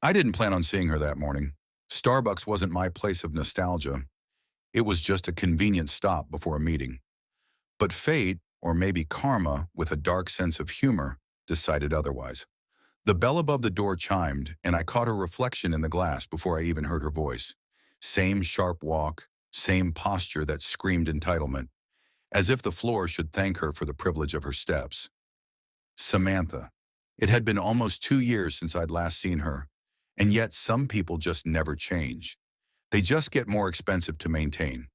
I didn't plan on seeing her that morning. Starbucks wasn't my place of nostalgia. It was just a convenient stop before a meeting. But fate, or maybe karma with a dark sense of humor, decided otherwise. The bell above the door chimed, and I caught her reflection in the glass before I even heard her voice. Same sharp walk, same posture that screamed entitlement, as if the floor should thank her for the privilege of her steps. Samantha. It had been almost 2 years since I'd last seen her, and yet some people just never change. They just get more expensive to maintain.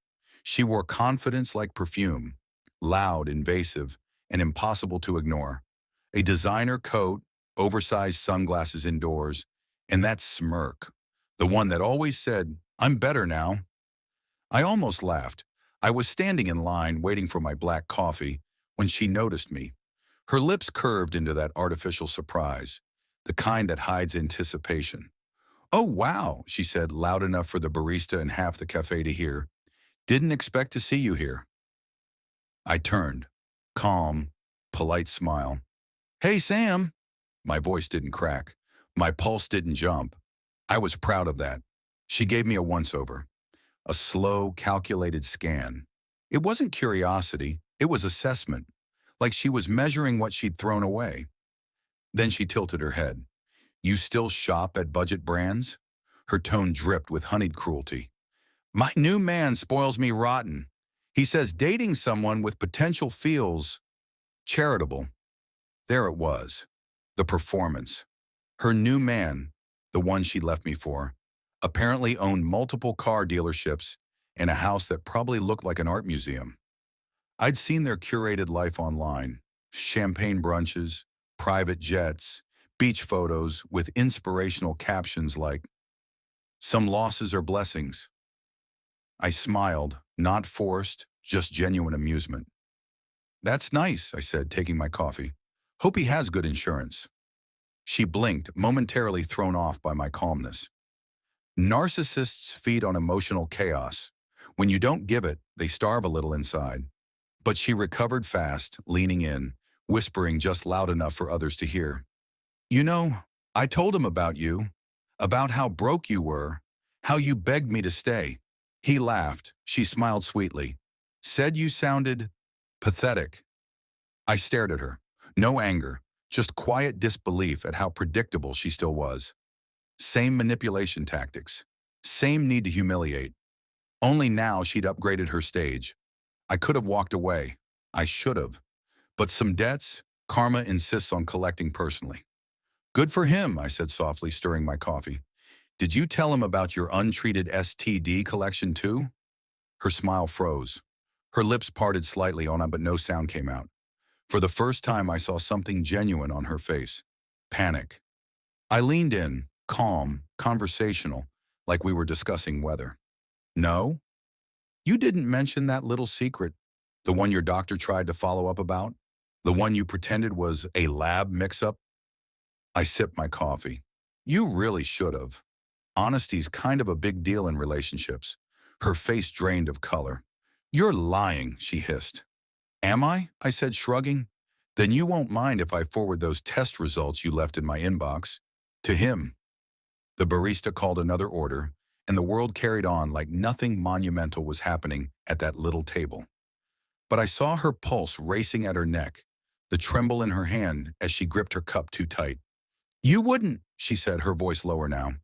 She wore confidence like perfume, loud, invasive, and impossible to ignore. A designer coat, oversized sunglasses indoors, and that smirk, the one that always said, "I'm better now." I almost laughed. I was standing in line waiting for my black coffee when she noticed me. Her lips curved into that artificial surprise, the kind that hides anticipation. "Oh, wow," she said, loud enough for the barista in half the cafe to hear. "Didn't expect to see you here." I turned. Calm, polite smile. "Hey, Sam." My voice didn't crack. My pulse didn't jump. I was proud of that. She gave me a once-over. A slow, calculated scan. It wasn't curiosity, it was assessment, like she was measuring what she'd thrown away. Then she tilted her head. "You still shop at budget brands?" Her tone dripped with honeyed cruelty. "My new man spoils me rotten. He says dating someone with potential feels charitable." There it was. The performance. Her new man, the one she left me for, apparently owned multiple car dealerships and a house that probably looked like an art museum. I'd seen their curated life online. Champagne brunches, private jets, beach photos with inspirational captions like, "Some losses are blessings." I smiled, not forced, just genuine amusement. "That's nice," I said, taking my coffee. "Hope he has good insurance." She blinked, momentarily thrown off by my calmness. Narcissists feed on emotional chaos. When you don't give it, they starve a little inside. But she recovered fast, leaning in, whispering just loud enough for others to hear. "You know, I told him about you, about how broke you were, how you begged me to stay." He laughed. She smiled sweetly. "Said you sounded pathetic." I stared at her. No anger, just quiet disbelief at how predictable she still was. Same manipulation tactics. Same need to humiliate. Only now she'd upgraded her stage. I could have walked away. I should have. But some debts, karma insists on collecting personally. "Good for him," I said softly, stirring my coffee. "Did you tell him about your untreated STD collection too?" Her smile froze. Her lips parted slightly on it, but no sound came out. For the first time, I saw something genuine on her face. Panic. I leaned in, calm, conversational, like we were discussing weather. "No? You didn't mention that little secret, the one your doctor tried to follow up about? The one you pretended was a lab mix-up?" I sipped my coffee. "You really should have. Honesty's kind of a big deal in relationships." Her face drained of color. "You're lying," she hissed. "Am I?" I said, shrugging. "Then you won't mind if I forward those test results you left in my inbox to him." The barista called another order, and the world carried on like nothing monumental was happening at that little table. But I saw her pulse racing at her neck, the tremble in her hand as she gripped her cup too tight. "You wouldn't," she said, her voice lower now.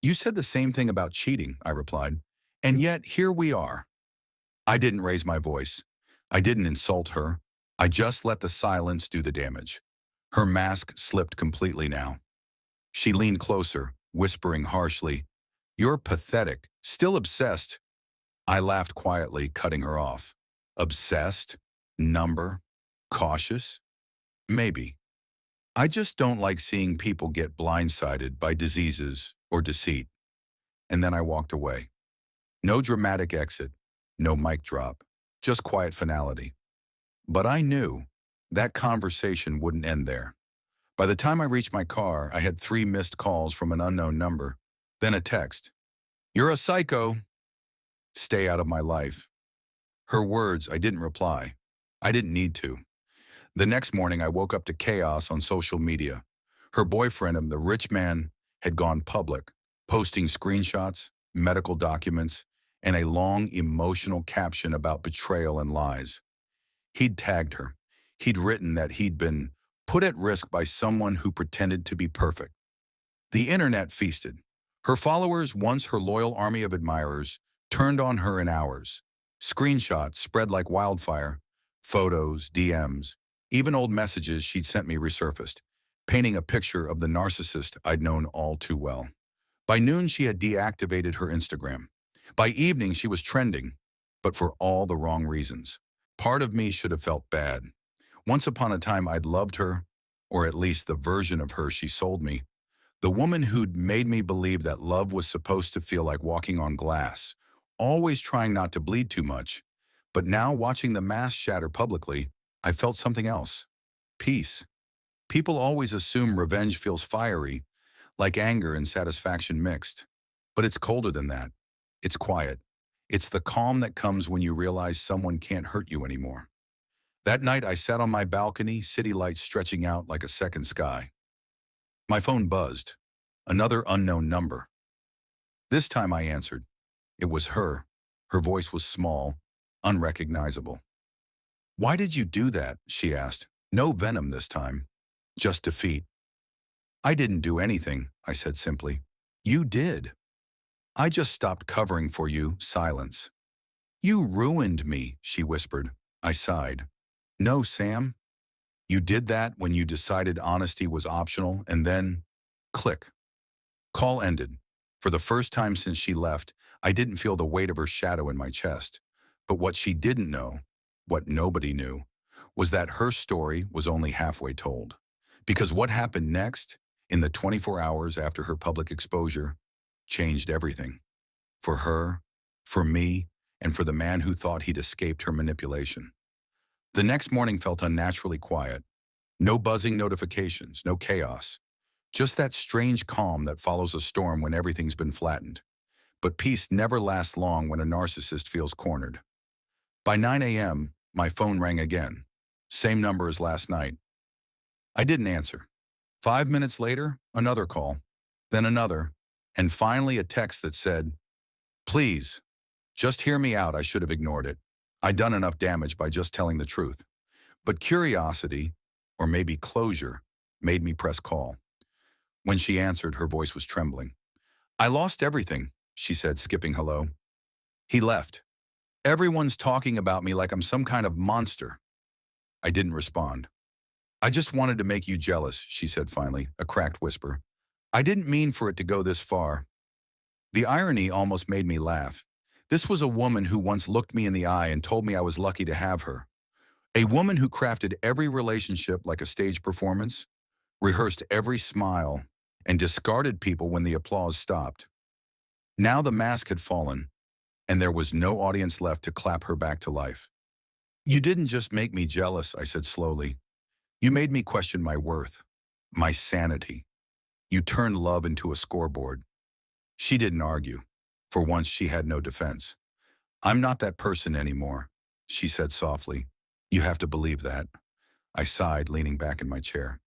"You said the same thing about cheating," I replied. "And yet, here we are." I didn't raise my voice. I didn't insult her. I just let the silence do the damage. Her mask slipped completely now. She leaned closer, whispering harshly, "You're pathetic, still obsessed." I laughed quietly, cutting her off. Obsessed? Number? Cautious? Maybe. I just don't like seeing people get blindsided by diseases or deceit. And then I walked away. No dramatic exit, no mic drop, just quiet finality. But I knew that conversation wouldn't end there. By the time I reached my car, I had 3 missed calls from an unknown number, then a text. "You're a psycho. Stay out of my life." Her words, I didn't reply. I didn't need to. The next morning, I woke up to chaos on social media. Her boyfriend, the rich man, had gone public, posting screenshots, medical documents, and a long emotional caption about betrayal and lies. He'd tagged her. He'd written that he'd been put at risk by someone who pretended to be perfect. The internet feasted. Her followers, once her loyal army of admirers, turned on her in hours. Screenshots spread like wildfire. Photos, DMs, even old messages she'd sent me resurfaced, painting a picture of the narcissist I'd known all too well. By noon, she had deactivated her Instagram. By evening, she was trending, but for all the wrong reasons. Part of me should have felt bad. Once upon a time, I'd loved her, or at least the version of her she sold me. The woman who'd made me believe that love was supposed to feel like walking on glass, always trying not to bleed too much. But now, watching the mask shatter publicly, I felt something else. Peace. People always assume revenge feels fiery, like anger and satisfaction mixed. But it's colder than that. It's quiet. It's the calm that comes when you realize someone can't hurt you anymore. That night, I sat on my balcony, city lights stretching out like a second sky. My phone buzzed. Another unknown number. This time I answered. It was her. Her voice was small, unrecognizable. "Why did you do that?" she asked. No venom this time. Just defeat. "I didn't do anything," I said simply. "You did. I just stopped covering for you." Silence. "You ruined me," she whispered. I sighed. "No, Sam. You did that when you decided honesty was optional, and then, click." Call ended. For the first time since she left, I didn't feel the weight of her shadow in my chest. But what she didn't know, what nobody knew, was that her story was only halfway told. Because what happened next, in the 24 hours after her public exposure, changed everything. For her, for me, and for the man who thought he'd escaped her manipulation. The next morning felt unnaturally quiet. No buzzing notifications, no chaos. Just that strange calm that follows a storm when everything's been flattened. But peace never lasts long when a narcissist feels cornered. By 9 a.m., my phone rang again. Same number as last night. I didn't answer. 5 minutes later, another call, then another, and finally a text that said, "Please, just hear me out." I should have ignored it. I'd done enough damage by just telling the truth. But curiosity, or maybe closure, made me press call. When she answered, her voice was trembling. "I lost everything," she said, skipping hello. "He left. Everyone's talking about me like I'm some kind of monster." I didn't respond. "I just wanted to make you jealous," she said finally, a cracked whisper. "I didn't mean for it to go this far." The irony almost made me laugh. This was a woman who once looked me in the eye and told me I was lucky to have her. A woman who crafted every relationship like a stage performance, rehearsed every smile, and discarded people when the applause stopped. Now the mask had fallen, and there was no audience left to clap her back to life. "You didn't just make me jealous," I said slowly. "You made me question my worth, my sanity. You turned love into a scoreboard." She didn't argue. For once, she had no defense. "I'm not that person anymore," she said softly. "You have to believe that." I sighed, leaning back in my chair.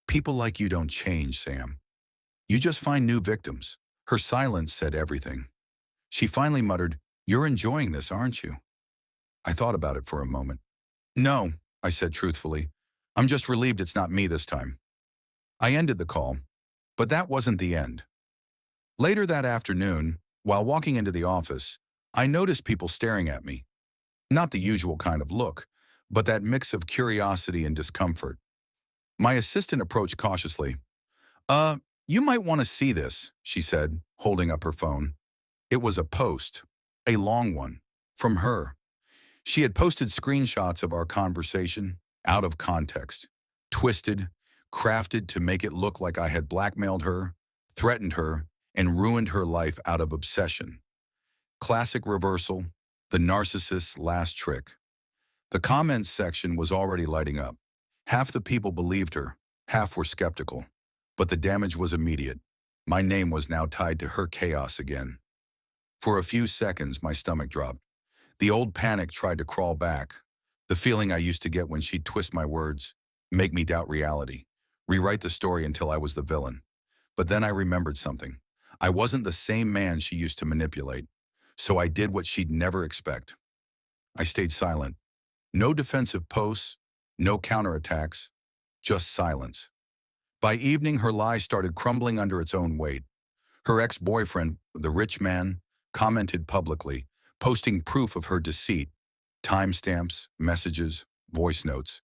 "People like you don't change, Sam. You just find new victims." Her silence said everything. She finally muttered, "You're enjoying this, aren't you?" I thought about it for a moment. "No," I said truthfully. "I'm just relieved it's not me this time." I ended the call, but that wasn't the end. Later that afternoon, while walking into the office, I noticed people staring at me. Not the usual kind of look, but that mix of curiosity and discomfort. My assistant approached cautiously. You might want to see this," she said, holding up her phone. It was a post, a long one, from her. She had posted screenshots of our conversation, out of context, twisted, crafted to make it look like I had blackmailed her, threatened her, and ruined her life out of obsession. Classic reversal, the narcissist's last trick. The comments section was already lighting up. Half the people believed her, half were skeptical. But the damage was immediate. My name was now tied to her chaos again. For a few seconds, my stomach dropped. The old panic tried to crawl back. The feeling I used to get when she'd twist my words, make me doubt reality, rewrite the story until I was the villain. But then I remembered something. I wasn't the same man she used to manipulate, so I did what she'd never expect. I stayed silent. No defensive posts, no counterattacks, just silence. By evening, her lie started crumbling under its own weight. Her ex-boyfriend, the rich man, commented publicly, posting proof of her deceit, timestamps, messages, voice notes.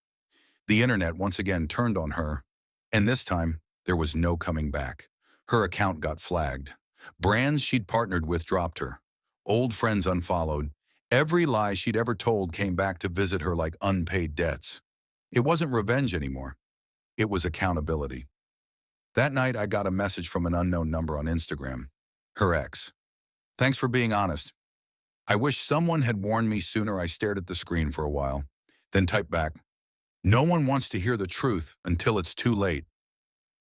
The internet once again turned on her, and this time, there was no coming back. Her account got flagged. Brands she'd partnered with dropped her. Old friends unfollowed. Every lie she'd ever told came back to visit her like unpaid debts. It wasn't revenge anymore. It was accountability. That night, I got a message from an unknown number on Instagram. Her ex. "Thanks for being honest. I wish someone had warned me sooner." I stared at the screen for a while, then typed back, "No one wants to hear the truth until it's too late."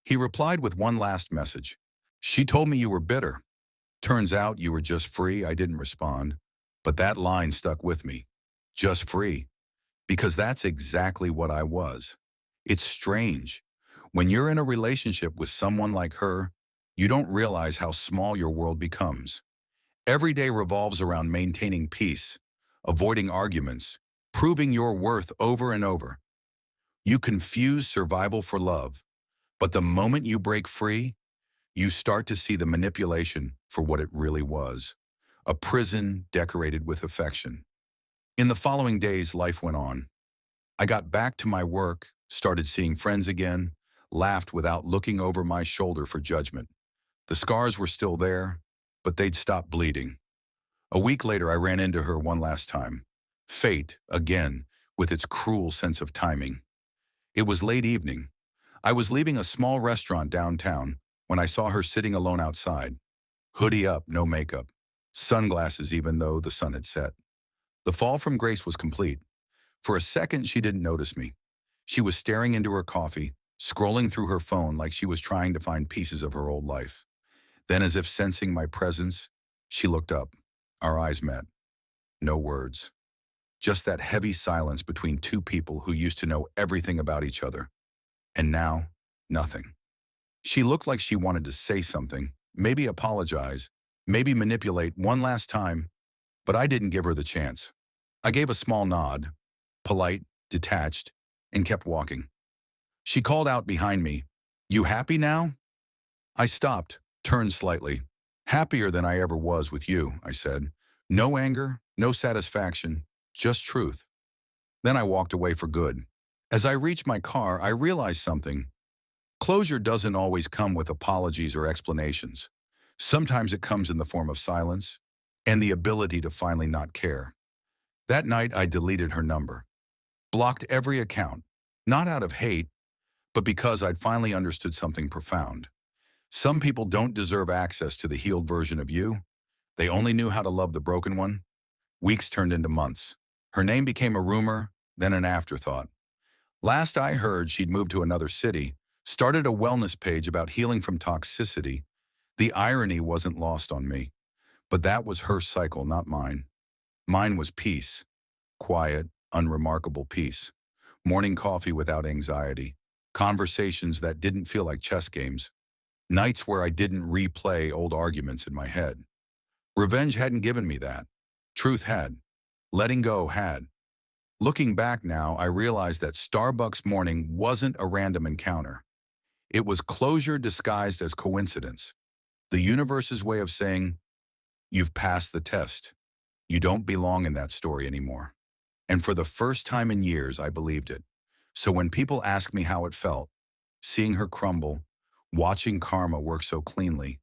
He replied with one last message. "She told me you were bitter. Turns out you were just free." I didn't respond, but that line stuck with me. Just free. Because that's exactly what I was. It's strange. When you're in a relationship with someone like her, you don't realize how small your world becomes. Every day revolves around maintaining peace, avoiding arguments, proving your worth over and over. You confuse survival for love, but the moment you break free, you start to see the manipulation for what it really was. A prison decorated with affection. In the following days, life went on. I got back to my work, started seeing friends again, laughed without looking over my shoulder for judgment. The scars were still there, but they'd stopped bleeding. A week later, I ran into her one last time. Fate, again, with its cruel sense of timing. It was late evening. I was leaving a small restaurant downtown when I saw her sitting alone outside. Hoodie up, no makeup. Sunglasses even though the sun had set. The fall from grace was complete. For a second, she didn't notice me. She was staring into her coffee, scrolling through her phone like she was trying to find pieces of her old life. Then, as if sensing my presence, she looked up. Our eyes met. No words. Just that heavy silence between two people who used to know everything about each other. And now, nothing. She looked like she wanted to say something, maybe apologize, maybe manipulate one last time, but I didn't give her the chance. I gave a small nod, polite, detached, and kept walking. She called out behind me, "You happy now?" I stopped, turned slightly. "Happier than I ever was with you," I said. No anger, no satisfaction, just truth. Then I walked away for good. As I reached my car, I realized something. Closure doesn't always come with apologies or explanations. Sometimes it comes in the form of silence and the ability to finally not care. That night, I deleted her number. Blocked every account, not out of hate, but because I'd finally understood something profound. Some people don't deserve access to the healed version of you. They only knew how to love the broken one. Weeks turned into months. Her name became a rumor, then an afterthought. Last I heard, she'd moved to another city, started a wellness page about healing from toxicity. The irony wasn't lost on me. But that was her cycle, not mine. Mine was peace. Quiet, unremarkable peace. Morning coffee without anxiety. Conversations that didn't feel like chess games. Nights where I didn't replay old arguments in my head. Revenge hadn't given me that. Truth had. Letting go had. Looking back now, I realized that Starbucks morning wasn't a random encounter. It was closure disguised as coincidence. The universe's way of saying, "You've passed the test. You don't belong in that story anymore." And for the first time in years, I believed it. So when people ask me how it felt, seeing her crumble, watching karma work so cleanly,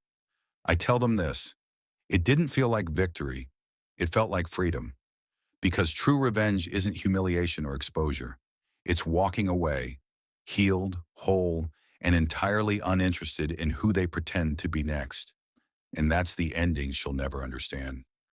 I tell them this: it didn't feel like victory. It felt like freedom. Because true revenge isn't humiliation or exposure. It's walking away, healed, whole, and entirely uninterested in who they pretend to be next. And that's the ending she'll never understand.